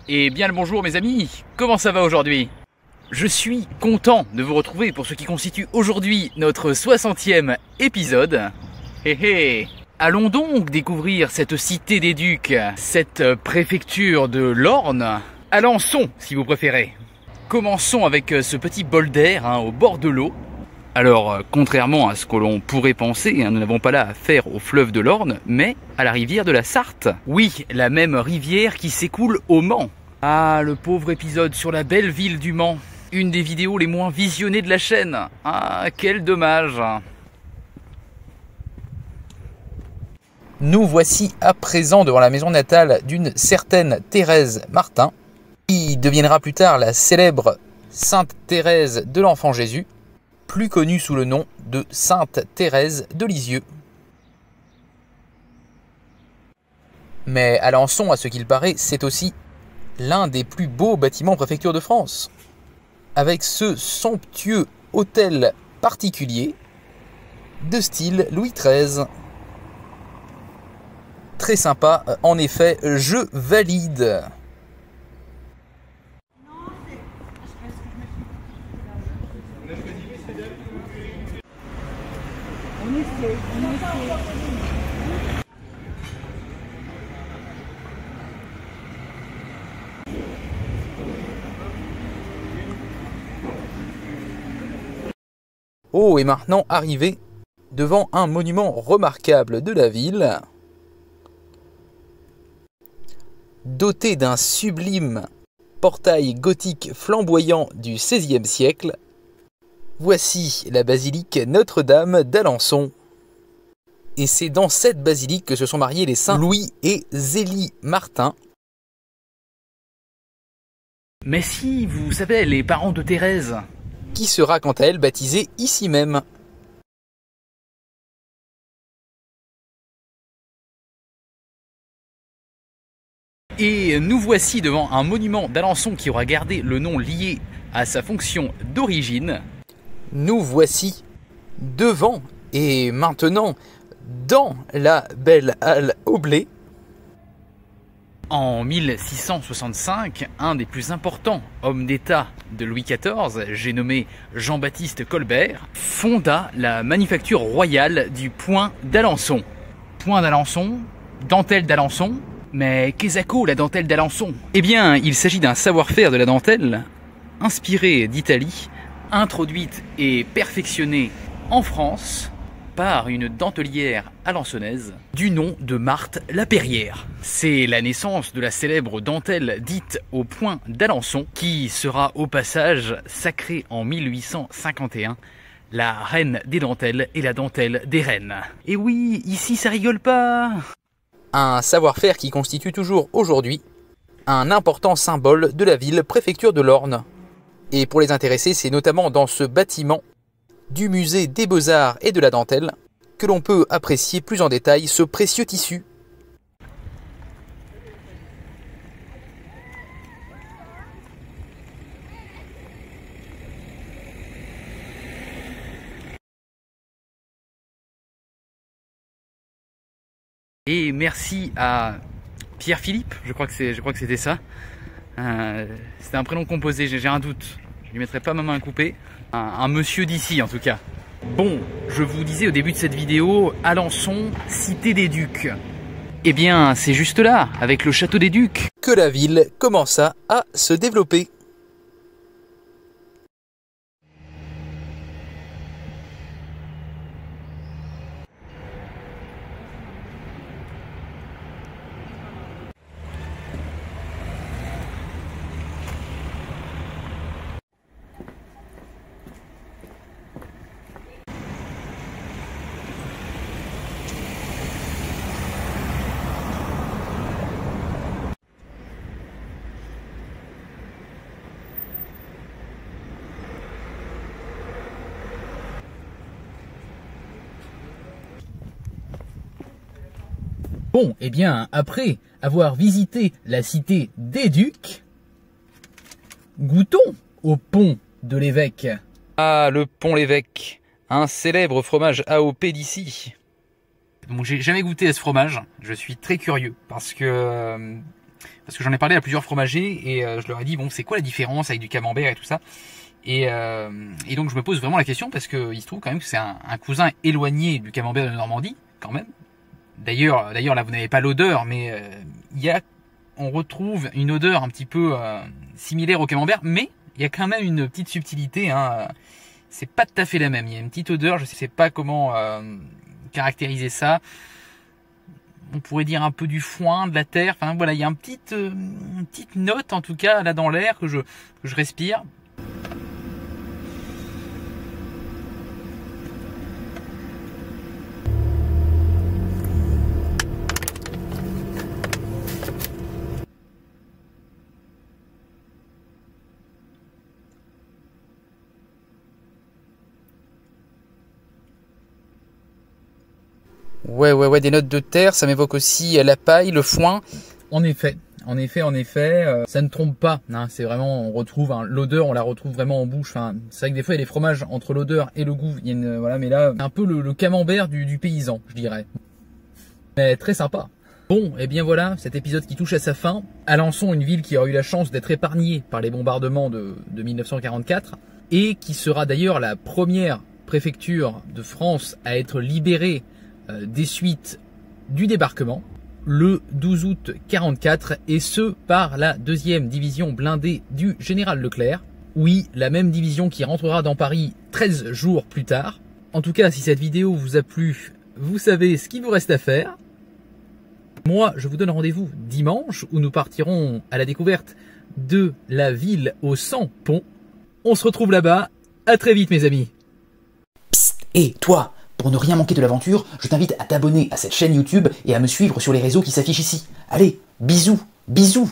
Et bien le bonjour mes amis, comment ça va aujourd'hui? Je suis content de vous retrouver pour ce qui constitue aujourd'hui notre 60e épisode. Hé hé. Allons donc découvrir cette cité des Ducs, cette préfecture de l'Orne, Alençon si vous préférez. Commençons avec ce petit bol d'air au bord de l'eau. Alors, contrairement à ce que l'on pourrait penser, nous n'avons pas là affaire au fleuve de l'Orne, mais à la rivière de la Sarthe. Oui, la même rivière qui s'écoule au Mans. Ah, le pauvre épisode sur la belle ville du Mans. Une des vidéos les moins visionnées de la chaîne. Ah, quel dommage. Nous voici à présent devant la maison natale d'une certaine Thérèse Martin, qui deviendra plus tard la célèbre Sainte Thérèse de l'Enfant Jésus, plus connue sous le nom de Sainte Thérèse de Lisieux. Mais Alençon, à ce qu'il paraît, c'est aussi l'un des plus beaux bâtiments préfecture de France, avec ce somptueux hôtel particulier de style Louis XIII. Très sympa, en effet, je valide. Oh, et maintenant arrivé devant un monument remarquable de la ville, doté d'un sublime portail gothique flamboyant du XVIe siècle. Voici la basilique Notre-Dame d'Alençon. Et c'est dans cette basilique que se sont mariés les saints Louis et Zélie Martin. Mais si, vous savez, les parents de Thérèse, qui sera quant à elle baptisée ici même. Et nous voici devant un monument d'Alençon qui aura gardé le nom lié à sa fonction d'origine. Nous voici devant et maintenant dans la belle halle au blé. En 1665, un des plus importants hommes d'État de Louis XIV, j'ai nommé Jean-Baptiste Colbert, fonda la manufacture royale du point d'Alençon. Point d'Alençon, dentelle d'Alençon, mais qu'est-ce que la dentelle d'Alençon? Eh bien, il s'agit d'un savoir-faire de la dentelle inspiré d'Italie, introduite et perfectionnée en France par une dentelière alençonnaise du nom de Marthe Lapeyrière. C'est la naissance de la célèbre dentelle dite au point d'Alençon, qui sera au passage sacrée en 1851 la reine des dentelles et la dentelle des reines. Et oui, ici ça rigole pas. Un savoir-faire qui constitue toujours aujourd'hui un important symbole de la ville préfecture de l'Orne. Et pour les intéressés, c'est notamment dans ce bâtiment du musée des Beaux-Arts et de la dentelle que l'on peut apprécier plus en détail ce précieux tissu. Et merci à Pierre-Philippe, je crois que c'était ça. C'était un prénom composé, j'ai un doute. Je lui mettrai pas ma main coupée. Un monsieur d'ici en tout cas. Bon, je vous disais au début de cette vidéo, Alençon, cité des Ducs. Eh bien, c'est juste là, avec le château des Ducs, que la ville commença à se développer. Bon, eh bien, après avoir visité la cité des Ducs, goûtons au pont de l'évêque. Ah, le pont l'évêque, un célèbre fromage AOP d'ici. Bon, j'ai jamais goûté à ce fromage, je suis très curieux, parce que parce que j'en ai parlé à plusieurs fromagers et je leur ai dit bon, c'est quoi la différence avec du camembert et tout ça. Et donc je me pose vraiment la question parce que il se trouve quand même que c'est un cousin éloigné du camembert de Normandie quand même. D'ailleurs là vous n'avez pas l'odeur, mais on retrouve une odeur un petit peu similaire au camembert, mais il y a quand même une petite subtilité. Hein. C'est pas tout à fait la même. Il y a une petite odeur, je sais pas comment caractériser ça. On pourrait dire un peu du foin, de la terre. Enfin voilà, il y a une petite note en tout cas là dans l'air que je respire. Ouais, des notes de terre, ça m'évoque aussi la paille, le foin. En effet, ça ne trompe pas. Hein, c'est vraiment, on retrouve l'odeur, on la retrouve vraiment en bouche. Enfin, c'est vrai que des fois, il y a des fromages entre l'odeur et le goût. Il y a une, voilà, mais là, c'est un peu le camembert du paysan, je dirais. Mais très sympa. Bon, et bien voilà, cet épisode qui touche à sa fin. Alençon, une ville qui aura eu la chance d'être épargnée par les bombardements de 1944 et qui sera d'ailleurs la première préfecture de France à être libérée des suites du débarquement le 12 août 44 et ce par la 2e division blindée du général Leclerc. Oui, la même division qui rentrera dans Paris 13 jours plus tard. En tout cas, si cette vidéo vous a plu, vous savez ce qu'il vous reste à faire. Moi, je vous donne rendez-vous dimanche où nous partirons à la découverte de la ville aux 100 ponts. On se retrouve là-bas. À très vite mes amis. Psst, et toi, pour ne rien manquer de l'aventure, je t'invite à t'abonner à cette chaîne YouTube et à me suivre sur les réseaux qui s'affichent ici. Allez, bisous, bisous!